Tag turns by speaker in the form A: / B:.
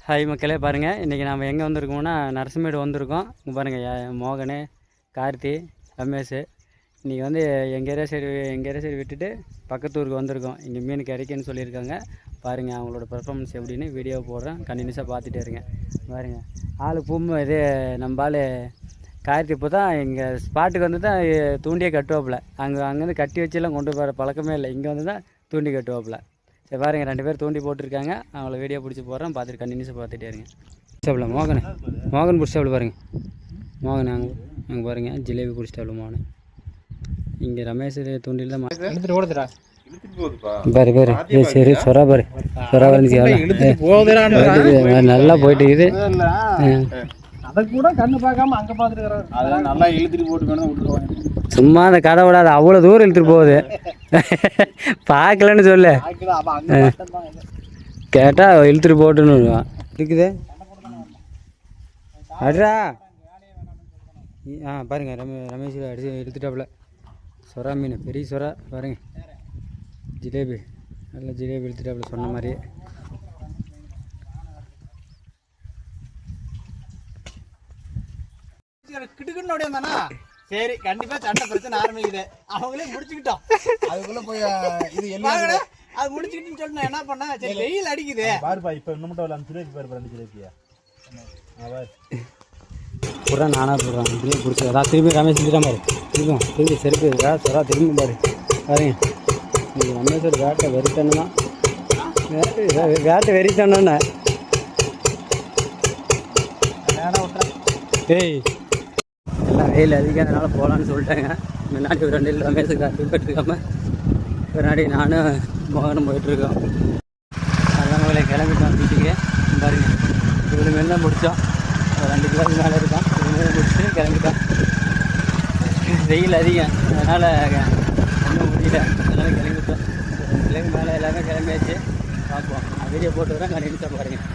A: Hi மக்களே, பாருங்கள் இன்றைக்கி நம்ம எங்கே வந்திருக்கோம்னா நரசிம்மேடு வந்திருக்கோம். இங்கே பாருங்கள், மோகன், கார்த்தி, ரமேஷ். இன்றைக்கி வந்து எங்கள் ஏரியா சைடு விட்டுட்டு பக்கத்து ஊருக்கு வந்திருக்கோம். இங்கே மீன் கிடைக்குன்னு சொல்லியிருக்காங்க. பாருங்கள் அவங்களோட பெர்ஃபார்மன்ஸ் எப்படின்னு வீடியோ போடுறேன், கண்டினியூஸாக பார்த்துட்டே இருங்க. பாருங்கள் ஆள் இது நம்ம ஆள் கார்த்தி இப்போ தான் எங்கள் ஸ்பாட்டுக்கு வந்து தான் தூண்டியே கட்டுவாப்பில். அங்கேருந்து கட்டி வச்செல்லாம் கொண்டு போகிற பழக்கமே இல்லை. இங்கே வந்து தான் தூண்டி கட்டுவாப்பில். சரி பாருங்கள், 2 பேர் தூண்டி போட்டிருக்காங்க. அவங்கள வீடியோ பிடிச்சி போடுறேன், பார்த்துட்டு கண்டினியூஸாக பார்த்துட்டே இருங்க. பிடிச்சாப்புல மோகன் பிடிச்சாப்புல பாருங்கள். மோகன் அங்கே பாருங்கள், ஜிலேபி பிடிச்சிட்டாப்புல மோகன். இங்கே ரமேஷ் தூண்டில் தான் எடுத்துகிட்டு ஓடுதுடா. பாரு சரி சொரா பாரு, சொரா வந்துச்சு நல்லா போயிட்டு இருக்குது.
B: அதை கூட கண்ணு பார்க்காம அங்கே பார்த்துருக்குறாரு. அதெல்லாம் நல்லா இழுத்துட்டு போட்டு வேணும் விட்டுருவாங்க.
A: சும்மா அந்த கதை விடாது, அவ்வளோ தூரம் இழுத்துட்டு போகுது. பார்க்கலன்னு சொல்லு, கேட்டால் இழுத்துட்டு போட்டுன்னு இருக்குது. அட்ரா பாருங்க, ரமேஷ் அடிச்சு இழுத்துட்டாப்புல. சொரா மீன், பெரிய சொரா பாருங்க. ஜிலேபி, நல்லா ஜிலேபி இழுத்துட்டாப்புல சொன்ன மாதிரியே.
B: கிட்டுக்குன்னு ஓடியாந்தானா சரி, கண்டிப்பா சண்டை பிரச்சனை ஆரம்பிக்குது. அவங்களே முடிச்சுக்கிட்டோம். அதுக்குள்ள போய் இது எல்லாம் அது முடிச்சுக்கிட்டுன்னு சொன்னா என்ன பண்ண? சரி வெயில் அடிக்குது பாருப்பா. இப்ப இன்னும் மட்டும் அந்த ஜிலேபி பாரு, 2 ஜிலேபியா
A: பூரா நானாக போடுறான். ஜிலேபி பிடிச்சி அதான் திரும்பி ரமேஷ் செஞ்சுட்டான் பாரு. திரும்பி செருப்பு சொரா திரும்பி பாரு. பாருங்க, நீங்கள் ரமேஷ் வேட்டை வெறித்தன்னா வேட்டை வெறித்தன்னா ஏய் எல்லாம் வெயில் அதிகம்னால போகலான்னு சொல்லிட்டாங்க. முன்னாடி ஒரு 2 ரமேஷுக்கு போயிட்டுருக்காம பின்னாடி நானும் மோகனும் போயிட்டுருக்கோம். அதெல்லாம் மேலே கிளம்பிட்டோம் வீட்டுக்கு. பாருங்க, இவ்வளோ மேல் தான் முடித்தோம். ஒரு 2 கிலோக்கு மேலே இருக்கோம். இவ்வளோ மேலே முடிச்சுட்டு கிளம்பிட்டோம். வெயில் அதிகம், அதனால் ஒன்றும் முடியல. அதனால் கிளம்பிட்டோம். கிளம்பி மேலே எல்லாமே கிளம்பியாச்சு. பார்ப்போம், வீடியோ போட்டு வரேன், கண்டிப்பாக பாருங்கள்.